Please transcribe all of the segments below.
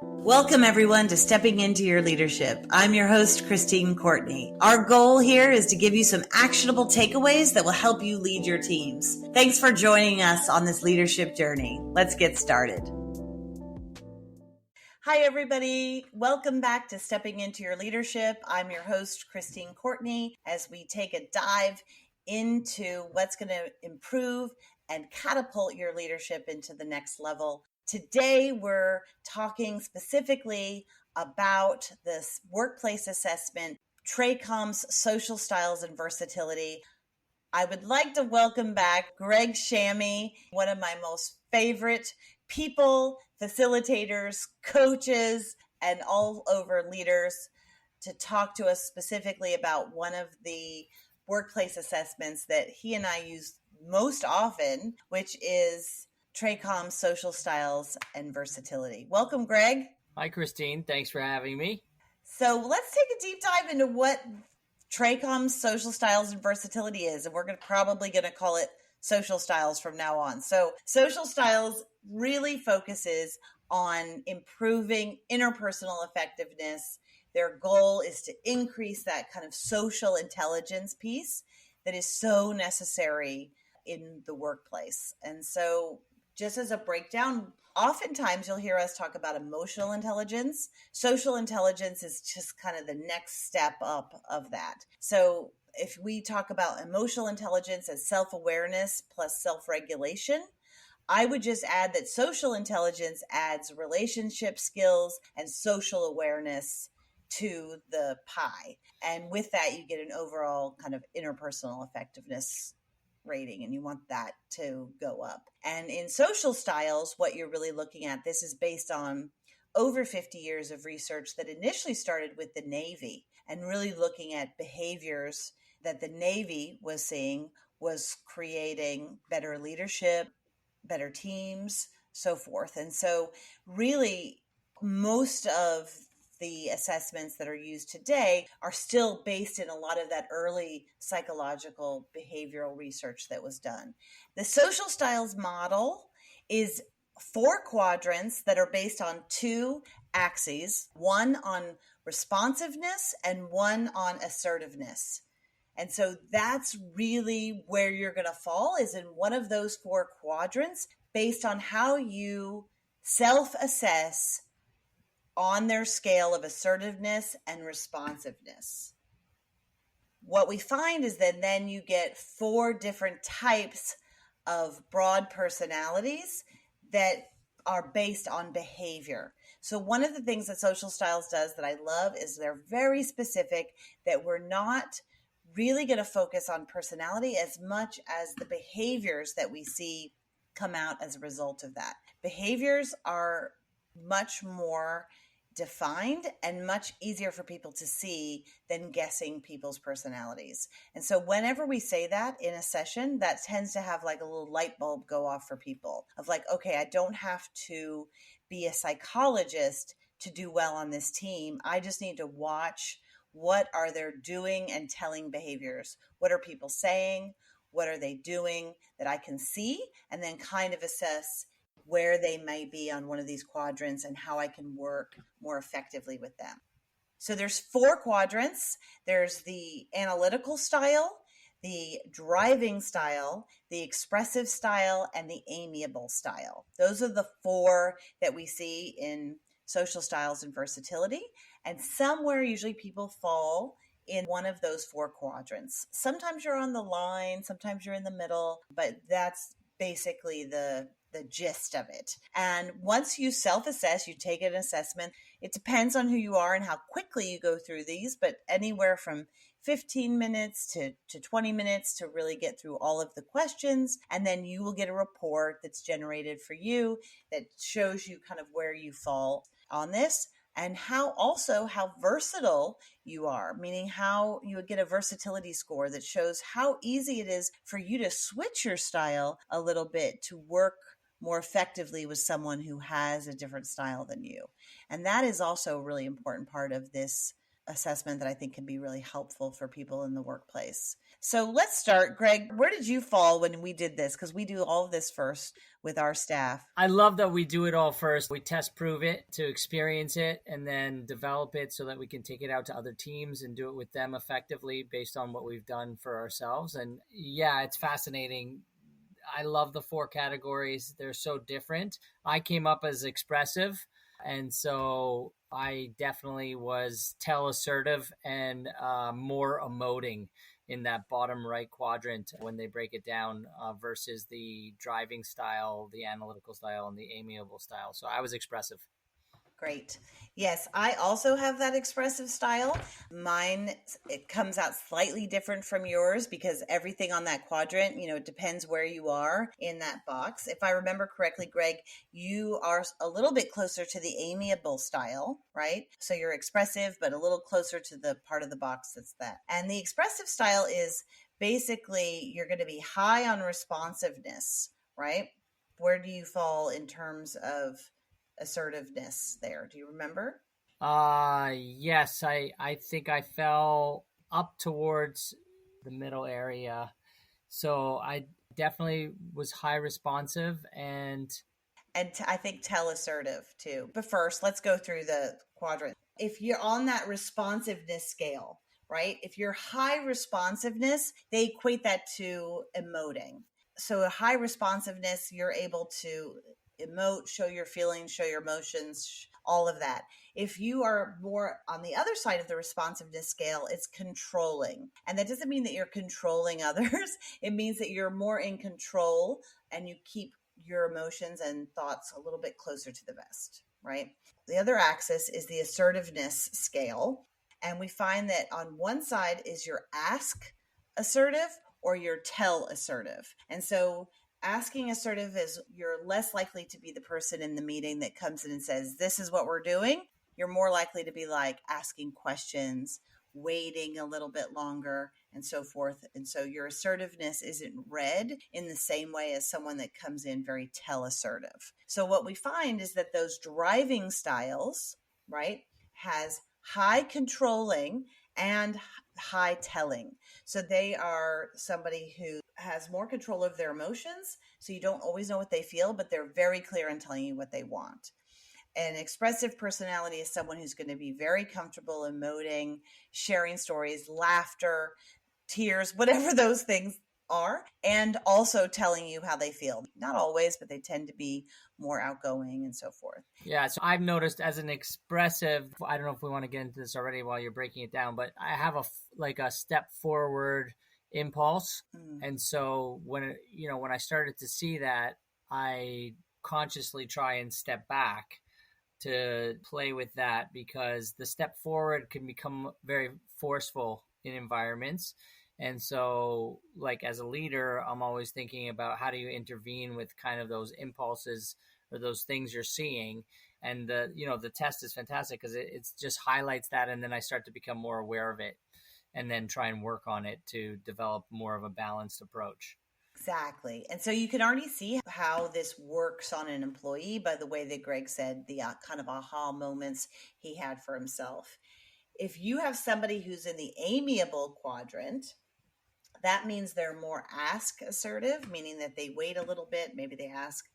Welcome, everyone, to Stepping Into Your Leadership. I'm your host, Courtney. Our goal here is to give you some actionable takeaways that will help you lead your teams. Thanks for joining us on this leadership journey. Let's get started. Hi, everybody. Welcome back to Stepping Into Your Leadership. I'm your host, Courtney, as we take a dive into what's going to improve and catapult your leadership into the next level. Today, we're talking specifically about this workplace assessment, TRACOM's social styles and versatility. I would like to welcome back Greg Shamie, one of my most favorite people, facilitators, coaches, and all over leaders, to talk to us specifically about one of the workplace assessments that he and I use most often, which is TRACOM's social styles and versatility. Welcome, Greg. Hi, Christine. Thanks for having me. So let's take a deep dive into what TRACOM's social styles and versatility is, and we're probably going to call it social styles from now on. So social styles really focuses on improving interpersonal effectiveness. Their goal is to increase that kind of social intelligence piece that is so necessary in the workplace. And so just as a breakdown, oftentimes you'll hear us talk about emotional intelligence. Social intelligence is just kind of the next step up of that. So if we talk about emotional intelligence as self-awareness plus self-regulation, I would just add that social intelligence adds relationship skills and social awareness to the pie. And with that, you get an overall kind of interpersonal effectiveness rating, and you want that to go up. And in social styles, what you're really looking at, this is based on over 50 years of research that initially started with the Navy and really looking at behaviors that the Navy was seeing was creating better leadership, better teams, so forth. And so really most of the assessments that are used today are still based in a lot of that early psychological behavioral research that was done. The social styles model is 4 quadrants that are based on 2 axes, one on responsiveness and one on assertiveness. And so that's really where you're going to fall, is in one of those 4 quadrants based on how you self-assess on their scale of assertiveness and responsiveness. What we find is that then you get 4 different types of broad personalities that are based on behavior. So one of the things that social styles does that I love is they're very specific, that we're not really going to focus on personality as much as the behaviors that we see come out as a result of that. Behaviors are much more defined and much easier for people to see than guessing people's personalities. And so whenever we say that in a session, that tends to have like a little light bulb go off for people of like, okay, I don't have to be a psychologist to do well on this team. I just need to watch what are they doing and telling behaviors. What are people saying? What are they doing that I can see? And then kind of assess where they might be on one of these quadrants and how I can work more effectively with them. So there's 4 quadrants. There's the analytical style, the driving style, the expressive style, and the amiable style. Those are the 4 that we see in social styles and versatility. And somewhere usually people fall in one of those 4 quadrants. Sometimes you're on the line, sometimes you're in the middle, but that's basically the gist of it. And once you self-assess, you take an assessment. It depends on who you are and how quickly you go through these, but anywhere from 15 minutes to 20 minutes to really get through all of the questions. And then you will get a report that's generated for you that shows you kind of where you fall on this. And how versatile you are, meaning how you would get a versatility score that shows how easy it is for you to switch your style a little bit to work more effectively with someone who has a different style than you. And that is also a really important part of this assessment that I think can be really helpful for people in the workplace. So let's start. Greg, where did you fall when we did this? Because we do all of this first with our staff. I love that we do it all first. We test prove it to experience it and then develop it so that we can take it out to other teams and do it with them effectively based on what we've done for ourselves. And yeah, it's fascinating. I love the 4 categories. They're so different. I came up as expressive. And so I definitely was tell assertive and more emoting in that bottom right quadrant when they break it down versus the driving style, the analytical style, and the amiable style. So I was expressive. Great. Yes, I also have that expressive style. Mine, it comes out slightly different from yours because everything on that quadrant, it depends where you are in that box. If I remember correctly, Greg, you are a little bit closer to the amiable style, right? So you're expressive, but a little closer to the part of the box that's that. And the expressive style is basically you're going to be high on responsiveness, right? Where do you fall in terms of assertiveness there? Do you remember? Yes, I think I fell up towards the middle area. So I definitely was high responsive and I think tell assertive too. But first, let's go through the quadrant. If you're on that responsiveness scale, right? If you're high responsiveness, they equate that to emoting. So a high responsiveness, you're able to emote, show your feelings, show your emotions, all of that. If you are more on the other side of the responsiveness scale, it's controlling. And that doesn't mean that you're controlling others. It means that you're more in control and you keep your emotions and thoughts a little bit closer to the vest, right? The other axis is the assertiveness scale. And we find that on one side is your ask assertive or your tell assertive. And so asking assertive is you're less likely to be the person in the meeting that comes in and says, this is what we're doing. You're more likely to be like asking questions, waiting a little bit longer, and so forth. And so your assertiveness isn't read in the same way as someone that comes in very tell assertive. So what we find is that those driving styles, right, has high controlling and high telling. So they are somebody who has more control of their emotions. So you don't always know what they feel, but they're very clear in telling you what they want. An expressive personality is someone who's going to be very comfortable emoting, sharing stories, laughter, tears, whatever those things are, and also telling you how they feel. Not always, but they tend to be more outgoing and so forth. yeah, so I've noticed as an expressive, I don't know if we want to get into this already while you're breaking it down, but I have a step forward impulse. And so when I started to see that, I consciously try and step back to play with that because the step forward can become very forceful in environments. And so, like, as a leader, I'm always thinking about how do you intervene with kind of those impulses or those things you're seeing. And the test is fantastic because it just highlights that. And then I start to become more aware of it and then try and work on it to develop more of a balanced approach. Exactly. And so you can already see how this works on an employee by the way that Greg said the kind of aha moments he had for himself. If you have somebody who's in the amiable quadrant, that means they're more ask assertive, meaning that they wait a little bit. Maybe they ask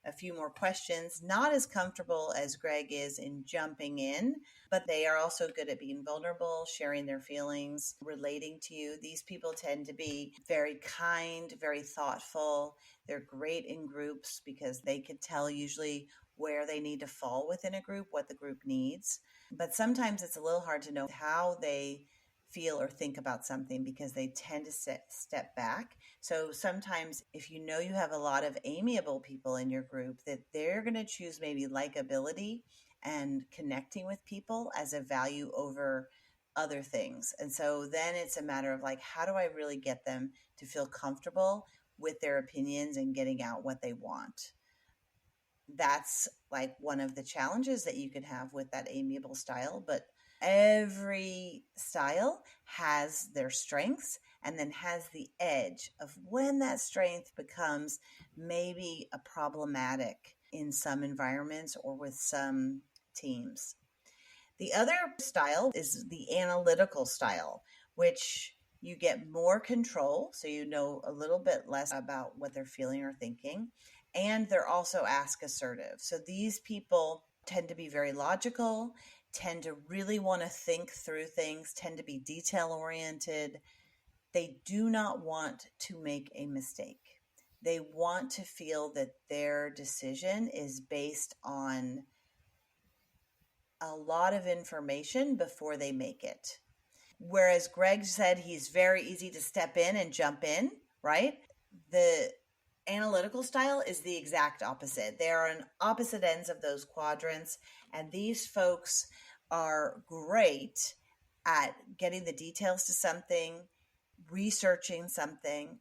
a few more questions, not as comfortable as Greg is in jumping in, but they are also good at being vulnerable, sharing their feelings, relating to you. These people tend to be very kind, very thoughtful. They're great in groups because they can tell usually where they need to fall within a group, what the group needs. But sometimes it's a little hard to know how they feel or think about something because they tend to step back. So sometimes if you know you have a lot of amiable people in your group, that they're going to choose maybe likability and connecting with people as a value over other things. And so then it's a matter of like, how do I really get them to feel comfortable with their opinions and getting out what they want? That's like one of the challenges that you can have with that amiable style, but every style has their strengths and then has the edge of when that strength becomes maybe a problematic in some environments or with some teams. The other style is the analytical style, which you get more control. So you know a little bit less about what they're feeling or thinking. And they're also ask assertive. So these people tend to be very logical, tend to really want to think through things, tend to be detail oriented. They do not want to make a mistake. They want to feel that their decision is based on a lot of information before they make it. Whereas Greg said he's very easy to step in and jump in, right? The analytical style is the exact opposite. They are on opposite ends of those quadrants, and these folks are great at getting the details to something, researching something.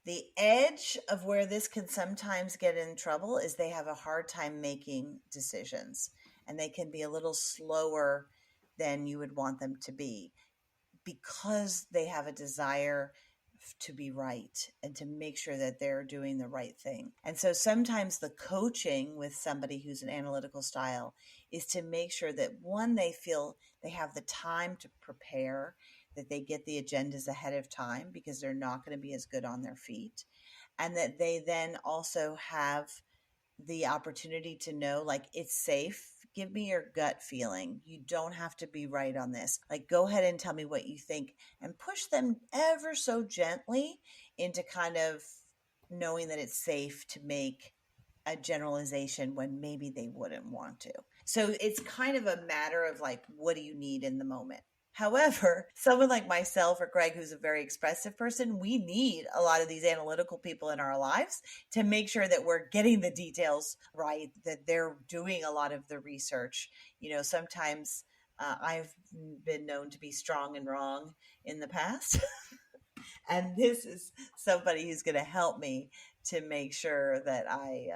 The edge of where this can sometimes get in trouble is they have a hard time making decisions, and they can be a little slower than you would want them to be, because they have a desire to be right and to make sure that they're doing the right thing. And so sometimes the coaching with somebody who's an analytical style is to make sure that, one, they feel they have the time to prepare, that they get the agendas ahead of time because they're not going to be as good on their feet, and that they then also have the opportunity to know, like, it's safe. Give me your gut feeling. You don't have to be right on this. Like, go ahead and tell me what you think, and push them ever so gently into kind of knowing that it's safe to make a generalization when maybe they wouldn't want to. So it's kind of a matter of like, what do you need in the moment? However, someone like myself or Greg, who's a very expressive person, we need a lot of these analytical people in our lives to make sure that we're getting the details right, that they're doing a lot of the research. You know, sometimes I've been known to be strong and wrong in the past. And this is somebody who's going to help me to make sure that I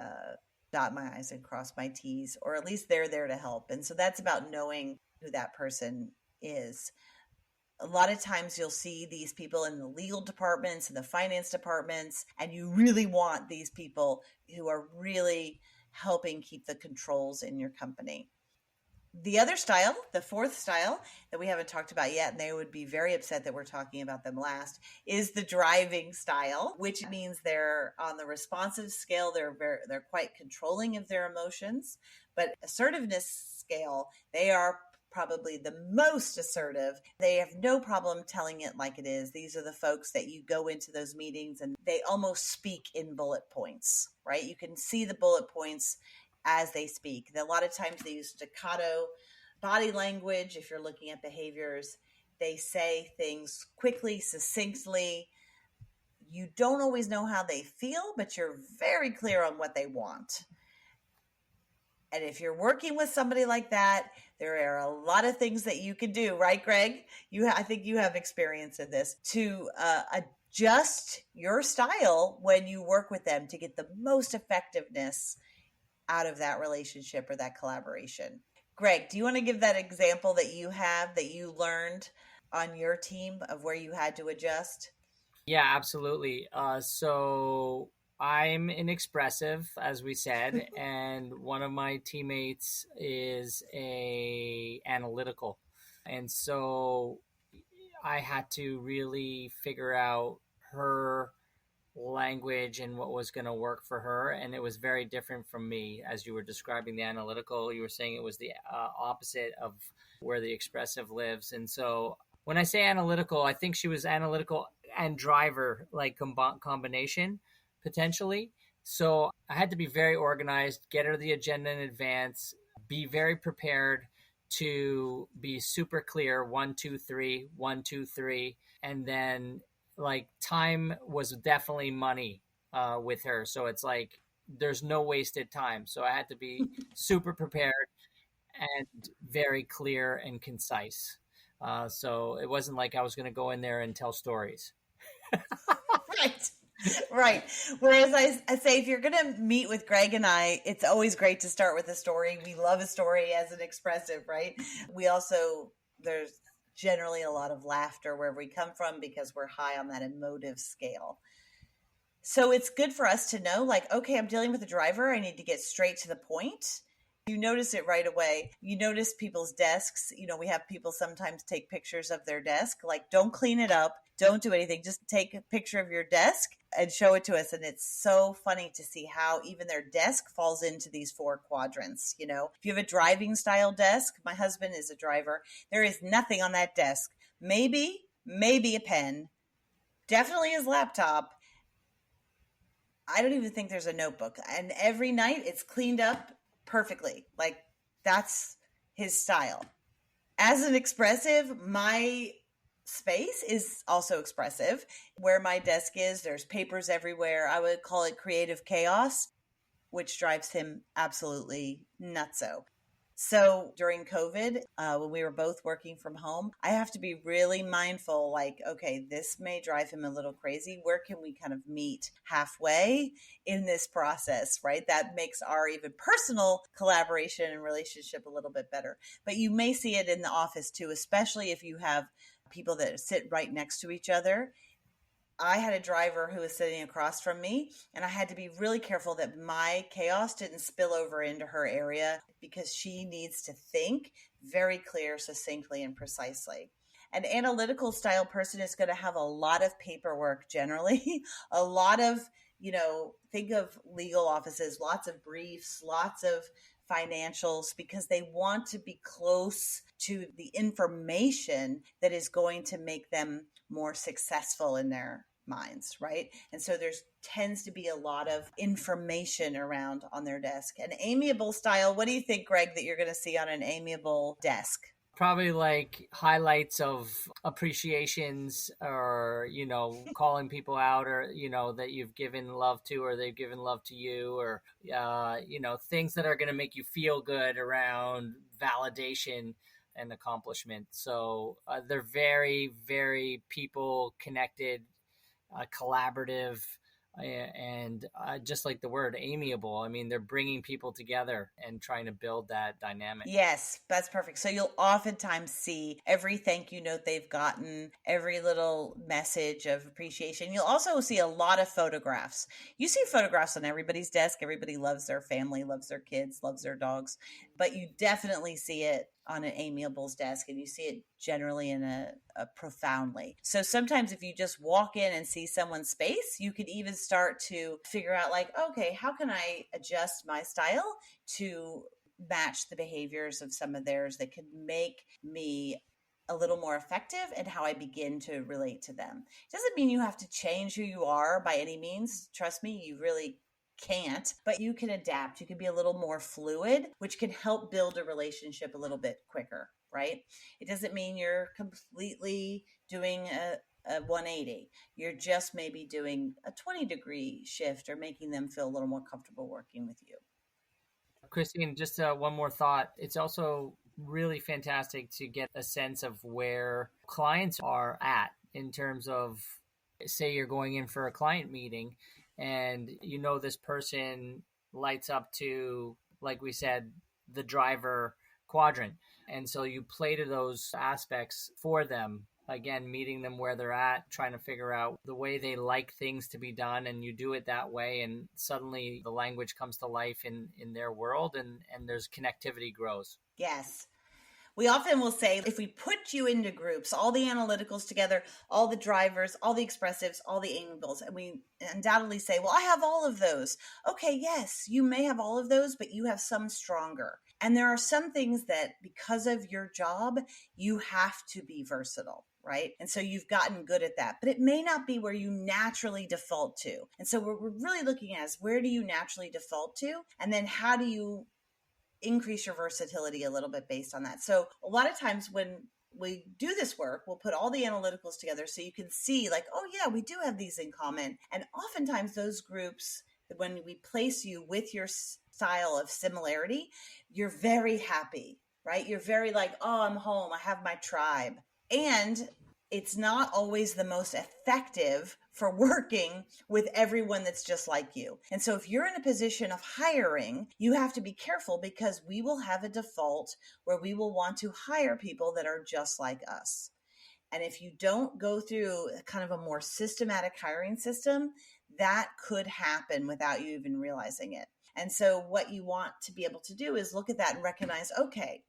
dot my I's and cross my T's, or at least they're there to help. And so that's about knowing who that person is. A lot of times you'll see these people in the legal departments and the finance departments, and you really want these people who are really helping keep the controls in your company. The other style, the fourth style that we haven't talked about yet, and they would be very upset that we're talking about them last, is the driving style, which means they're on the responsive scale. They're quite controlling of their emotions, but assertiveness scale, they are probably the most assertive. They have no problem telling it like it is. These are the folks that you go into those meetings and they almost speak in bullet points, right? You can see the bullet points as they speak. A lot of times they use staccato body language. If you're looking at behaviors, they say things quickly, succinctly. You don't always know how they feel, but you're very clear on what they want. And if you're working with somebody like that, there are a lot of things that you can do, right, Greg? I think you have experience in this, to adjust your style when you work with them to get the most effectiveness out of that relationship or that collaboration. Greg, do you want to give that example that you have, that you learned on your team, of where you had to adjust? Yeah, absolutely. So I'm an expressive, as we said, and one of my teammates is a analytical. And so I had to really figure out her language and what was going to work for her. And it was very different from me. As you were describing the analytical, you were saying it was the opposite of where the expressive lives. And so when I say analytical, I think she was analytical and driver, like combination potentially. So I had to be very organized, get her the agenda in advance, be very prepared to be super clear, 1, 2, 3, 1, 2, 3. And then like time was definitely money with her. So it's like, there's no wasted time. So I had to be super prepared and very clear and concise. So it wasn't like I was going to go in there and tell stories. Right. Right. Whereas I say, if you're going to meet with Greg and I, it's always great to start with a story. We love a story as an expressive, right? We also, there's generally a lot of laughter wherever we come from because we're high on that emotive scale. So it's good for us to know, like, okay, I'm dealing with a driver. I need to get straight to the point. You notice it right away. You notice people's desks. We have people sometimes take pictures of their desk. Like, don't clean it up. Don't do anything. Just take a picture of your desk and show it to us. And it's so funny to see how even their desk falls into these 4 quadrants. If you have a driving style desk, my husband is a driver. There is nothing on that desk. Maybe a pen, definitely his laptop. I don't even think there's a notebook. And every night it's cleaned up perfectly. Like, that's his style. As an expressive, my space is also expressive. Where my desk is, there's papers everywhere. I would call it creative chaos, which drives him absolutely nutso. So during COVID, when we were both working from home, I have to be really mindful, like, okay, this may drive him a little crazy. Where can we kind of meet halfway in this process, right? That makes our even personal collaboration and relationship a little bit better. But you may see it in the office too, especially if you have people that sit right next to each other. I had a driver who was sitting across from me, and I had to be really careful that my chaos didn't spill over into her area, because she needs to think very clear, succinctly, and precisely. An analytical style person is going to have a lot of paperwork generally, a lot of, think of legal offices, lots of briefs, lots of financials, because they want to be close to the information that is going to make them more successful in their minds, right? And so there's tends to be a lot of information around on their desk. An amiable style, what do you think, Greg, that you're going to see on an amiable desk? Probably like highlights of appreciations, or, calling people out, or, that you've given love to, or they've given love to you, or, things that are going to make you feel good around validation and accomplishment. So they're very, very people connected, collaborative, and just like the word amiable. I mean, they're bringing people together and trying to build that dynamic. Yes, that's perfect. So you'll oftentimes see every thank you note they've gotten, every little message of appreciation. You'll also see a lot of photographs. You see photographs on everybody's desk. Everybody loves their family, loves their kids, loves their dogs, but you definitely see it on an amiable's desk, and you see it generally in a profoundly. So sometimes if you just walk in and see someone's space, you could even start to figure out, like, okay, how can I adjust my style to match the behaviors of some of theirs that could make me a little more effective in how I begin to relate to them. It doesn't mean you have to change who you are by any means. Trust me, you really can't, but you can adapt. You can be a little more fluid, which can help build a relationship a little bit quicker, right? It doesn't mean you're completely doing a 180. You're just maybe doing a 20-degree shift, or making them feel a little more comfortable working with you. Christine, just one more thought. It's also really fantastic to get a sense of where clients are at in terms of, say you're going in for a client meeting, and this person lights up to, like we said, the driver quadrant. And so you play to those aspects for them. Again, meeting them where they're at, trying to figure out the way they like things to be done, and you do it that way, and suddenly the language comes to life in their world, and there's connectivity grows. Yes. We often will say, if we put you into groups, all the analyticals together, all the drivers, all the expressives, all the amiables, and we undoubtedly say, well, I have all of those. Okay, yes, you may have all of those, but you have some stronger. And there are some things that, because of your job, you have to be versatile, right? And so you've gotten good at that, but it may not be where you naturally default to. And so what we're really looking at is, where do you naturally default to? And then how do you increase your versatility a little bit based on that? So a lot of times when we do this work, we'll put all the analyticals together so you can see, like, oh yeah, we do have these in common. And oftentimes those groups, when we place you with your style of similarity, you're very happy, right? You're very like, oh, I'm home. I have my tribe. And it's not always the most effective for working with everyone that's just like you. And so if you're in a position of hiring, you have to be careful, because we will have a default where we will want to hire people that are just like us. And if you don't go through kind of a more systematic hiring system, that could happen without you even realizing it. And so what you want to be able to do is look at that and recognize, okay,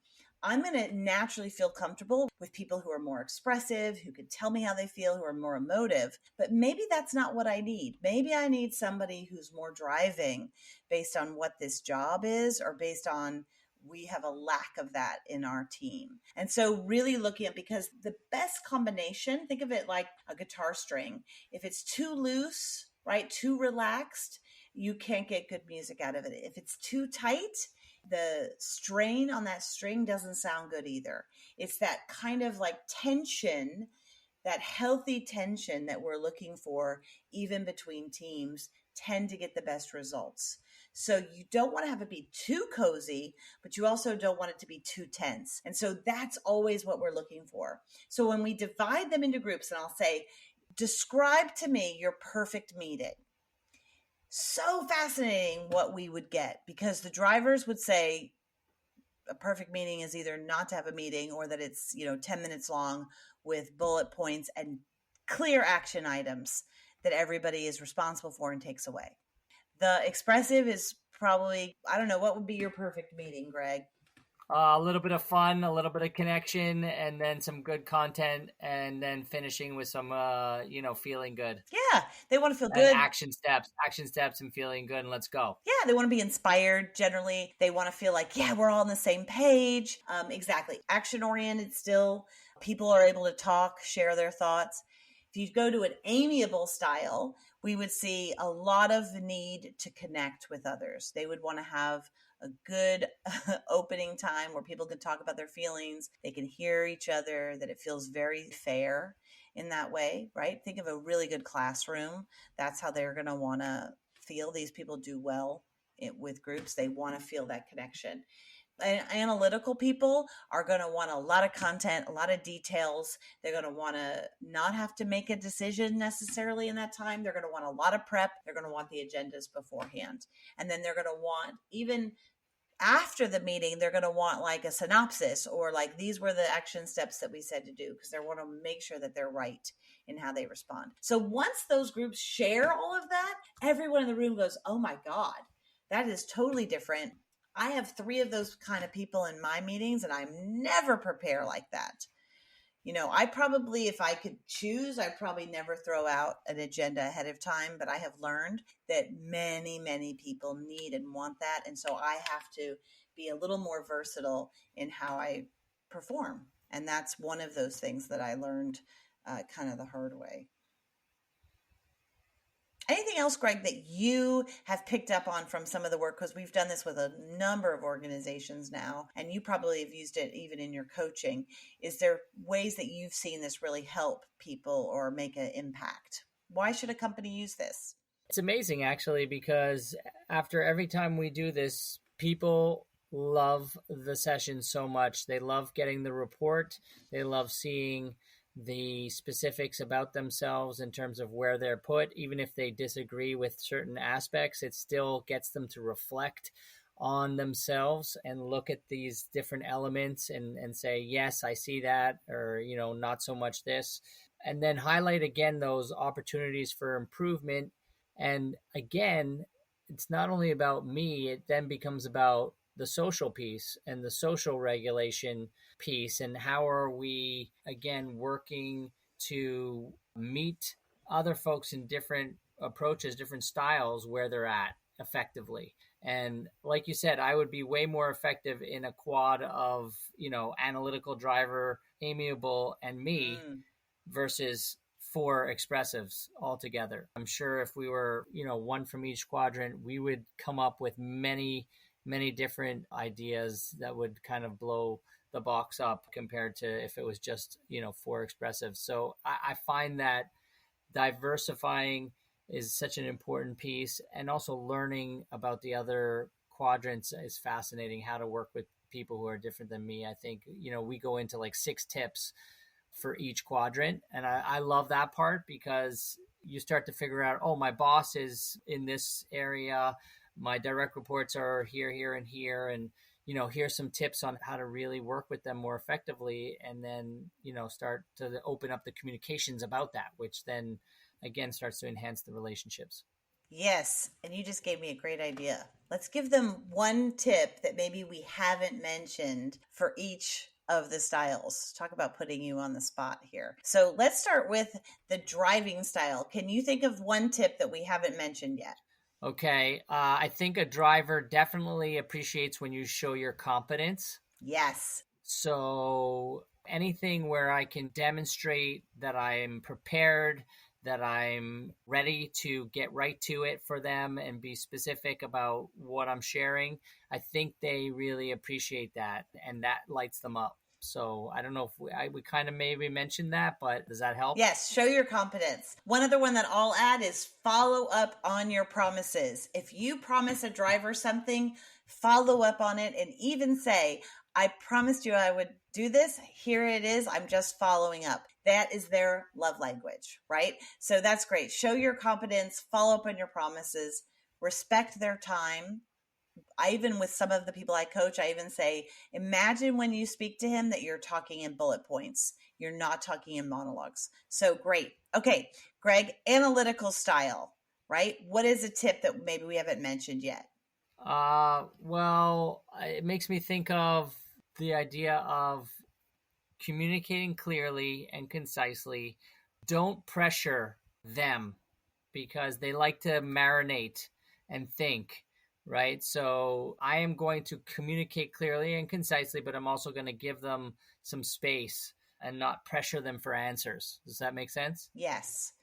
I'm going to naturally feel comfortable with people who are more expressive, who can tell me how they feel, who are more emotive. But maybe that's not what I need. Maybe I need somebody who's more driving based on what this job is, or based on we have a lack of that in our team. And so really looking at, because the best combination, think of it like a guitar string. If it's too loose, right, too relaxed, you can't get good music out of it. If it's too tight, the strain on that string doesn't sound good either. It's that kind of like tension, that healthy tension that we're looking for, even between teams, tend to get the best results. So you don't want to have it be too cozy, but you also don't want it to be too tense. And so that's always what we're looking for. So when we divide them into groups, and I'll say, describe to me your perfect meeting. So fascinating what we would get, because the drivers would say a perfect meeting is either not to have a meeting, or that it's 10 minutes long with bullet points and clear action items that everybody is responsible for and takes away. The expressive is probably, I don't know, what would be your perfect meeting, Greg? A little bit of fun, a little bit of connection, and then some good content, and then finishing with some, feeling good. Yeah, they want to feel good. And action steps and feeling good, and let's go. Yeah, they want to be inspired. Generally, they want to feel like, yeah, we're all on the same page. Exactly. Action-oriented still. People are able to talk, share their thoughts. If you go to an amiable style, we would see a lot of need to connect with others. They would want to have a good opening time where people can talk about their feelings. They can hear each other, that it feels very fair in that way, right? Think of a really good classroom. That's how they're going to want to feel. These people do well with groups. They want to feel that connection. Analytical people are going to want a lot of content, a lot of details. They're going to want to not have to make a decision necessarily in that time. They're going to want a lot of prep. They're going to want the agendas beforehand. And then they're going to want, even after the meeting, they're going to want like a synopsis, or like, these were the action steps that we said to do, because they want to make sure that they're right in how they respond. So once those groups share all of that, everyone in the room goes, oh my God, that is totally different. I have 3 of those kind of people in my meetings, and I never prepare like that. I probably, if I could choose, I'd probably never throw out an agenda ahead of time, but I have learned that many, many people need and want that. And so I have to be a little more versatile in how I perform. And that's one of those things that I learned kind of the hard way. Anything else, Greg, that you have picked up on from some of the work? Because we've done this with a number of organizations now, and you probably have used it even in your coaching. Is there ways that you've seen this really help people or make an impact? Why should a company use this? It's amazing, actually, because after every time we do this, people love the session so much. They love getting the report. They love seeing the specifics about themselves in terms of where they're put. Even if they disagree with certain aspects, it still gets them to reflect on themselves and look at these different elements and say, yes, I see that, or, not so much this, and then highlight again those opportunities for improvement. And again, it's not only about me, it then becomes about the social piece and the social regulation piece, and how are we again working to meet other folks in different approaches, different styles, where they're at effectively. And like you said, I would be way more effective in a quad of analytical, driver, amiable, and me versus 4 expressives altogether. I'm sure if we were one from each quadrant, we would come up with many different ideas that would kind of blow the box up compared to if it was just 4 expressive. So I find that diversifying is such an important piece, and also learning about the other quadrants is fascinating. How to work with people who are different than me. I think we go into like 6 tips for each quadrant, and I love that part, because you start to figure out, oh, my boss is in this area, my direct reports are here, and here. And, here's some tips on how to really work with them more effectively. And then, start to open up the communications about that, which then again starts to enhance the relationships. Yes. And you just gave me a great idea. Let's give them one tip that maybe we haven't mentioned for each of the styles. Talk about putting you on the spot here. So let's start with the driving style. Can you think of one tip that we haven't mentioned yet? Okay. I think a driver definitely appreciates when you show your competence. Yes. So anything where I can demonstrate that I'm prepared, that I'm ready to get right to it for them and be specific about what I'm sharing, I think they really appreciate that, and that lights them up. So I don't know if we kind of maybe mentioned that, but does that help? Yes, show your competence. One other one that I'll add is follow up on your promises. If you promise a driver something, follow up on it and even say, I promised you I would do this. Here it is. I'm just following up. That is their love language, right? So that's great. Show your competence, follow up on your promises, respect their time. I even, with some of the people I coach, I even say, imagine when you speak to him that you're talking in bullet points. You're not talking in monologues. So great. Okay, Greg, analytical style, right? What is a tip that maybe we haven't mentioned yet? Well, it makes me think of the idea of communicating clearly and concisely. Don't pressure them because they like to marinate and think, right? So I am going to communicate clearly and concisely, but I'm also going to give them some space and not pressure them for answers. Does that make sense? Yes,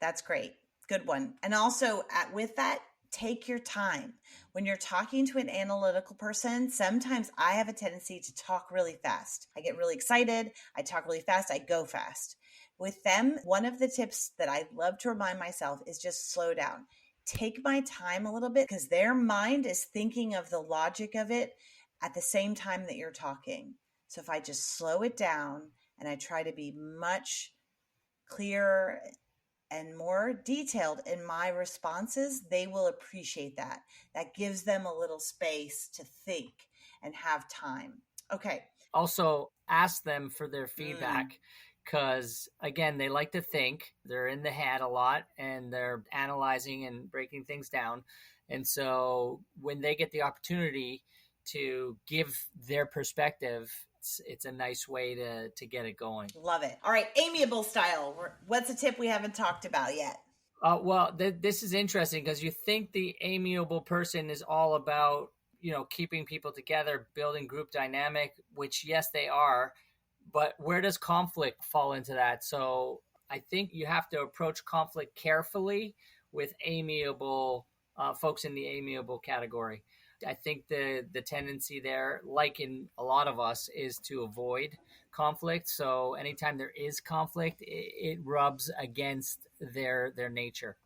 that's great. Good one. And also, with that, take your time. When you're talking to an analytical person, sometimes I have a tendency to talk really fast. I get really excited. I talk really fast. I go fast. With them, one of the tips that I love to remind myself is just slow down. Take my time a little bit because their mind is thinking of the logic of it at the same time that you're talking. So if I just slow it down and I try to be much clearer and more detailed in my responses, they will appreciate that. That gives them a little space to think and have time. Okay. Also, ask them for their Mm, feedback because, again, they like to think. They're in the head a lot and they're analyzing and breaking things down. And so when they get the opportunity to give their perspective, it's a nice way to get it going. love it. All right. Amiable style. What's a tip we haven't talked about yet? Well, this is interesting because you think the amiable person is all about, keeping people together, building group dynamic, which yes, they are. But where does conflict fall into that? So I think you have to approach conflict carefully with amiable folks in the amiable category. I think the tendency there, like in a lot of us, is to avoid conflict. So anytime there is conflict, it rubs against their nature.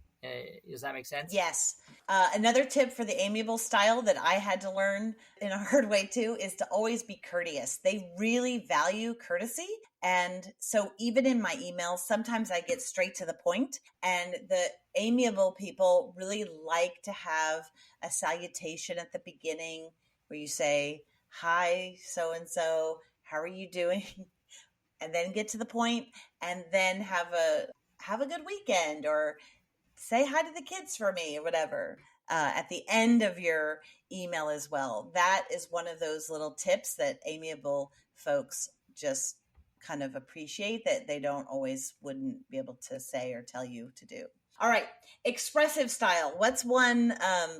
Does that make sense? Yes. Another tip for the amiable style that I had to learn in a hard way too is to always be courteous. They really value courtesy. And so even in my emails, sometimes I get straight to the point, and the amiable people really like to have a salutation at the beginning where you say, hi, so and so, how are you doing? And then get to the point and then have a good weekend, or say hi to the kids for me, or whatever, at the end of your email as well. That is one of those little tips that amiable folks just kind of appreciate that they don't always wouldn't be able to say or tell you to do. All right, expressive style. What's one?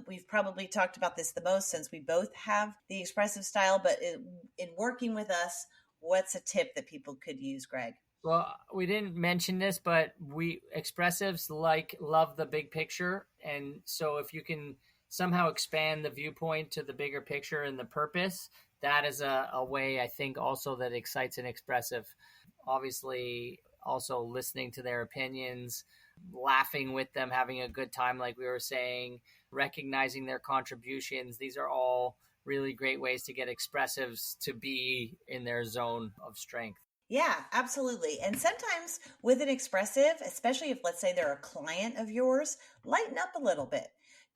We've probably talked about this the most since we both have the expressive style, but in working with us, what's a tip that people could use, Greg? Well, we didn't mention this, but we expressives love the big picture, and so if you can somehow expand the viewpoint to the bigger picture and the purpose, that is a way I think also that excites an expressive. Obviously, also listening to their opinions, laughing with them, having a good time, like we were saying, recognizing their contributions. These are all really great ways to get expressives to be in their zone of strength. Yeah, absolutely. And sometimes with an expressive, especially if, let's say, they're a client of yours, lighten up a little bit.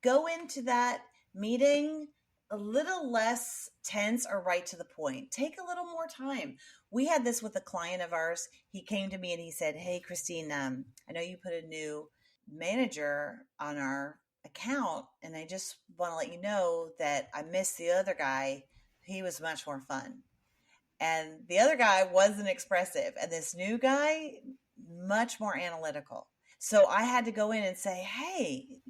Go into that meeting a little less tense or right to the point. Take a little more time. We had this with a client of ours. He came to me and he said, hey, Christine, I know you put a new manager on our account, and I just want to let you know that I missed the other guy. He was much more fun. And the other guy wasn't expressive. And this new guy, much more analytical. So I had to go in and say, hey,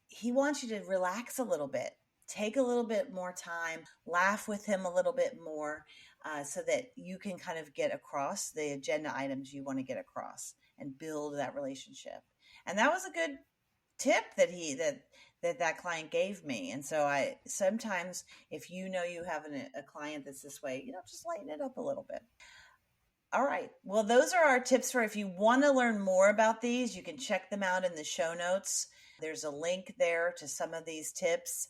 he wants you to relax a little bit, take a little bit more time, laugh with him a little bit more, so that you can kind of get across the agenda items you want to get across and build that relationship. And that was a good tip that client gave me. And so I sometimes, if you have a client that's this way, just lighten it up a little bit. All right. Well, those are our tips for if you want to learn more about these, you can check them out in the show notes. There's a link there to some of these tips.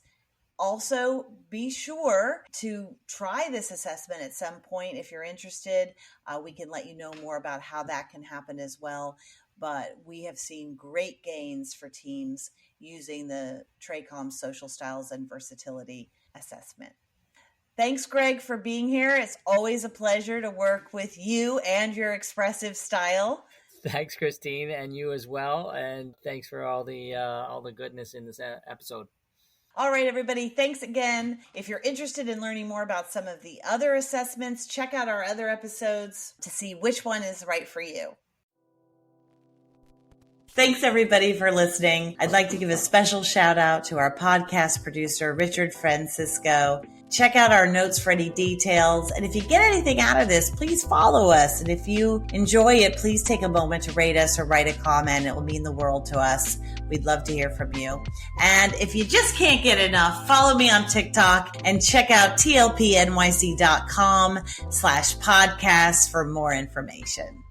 Also, be sure to try this assessment at some point. If you're interested, we can let you know more about how that can happen as well. But we have seen great gains for teams using the TRACOM social styles and versatility assessment. Thanks, Greg, for being here. It's always a pleasure to work with you and your expressive style. Thanks, Christine, and you as well. And thanks for all the goodness in this episode. All right, everybody. Thanks again. If you're interested in learning more about some of the other assessments, check out our other episodes to see which one is right for you. Thanks, everybody, for listening. I'd like to give a special shout out to our podcast producer, Richard Francisco. Check out our notes for any details. And if you get anything out of this, please follow us. And if you enjoy it, please take a moment to rate us or write a comment. It will mean the world to us. We'd love to hear from you. And if you just can't get enough, follow me on TikTok and check out tlpnyc.com/podcast for more information.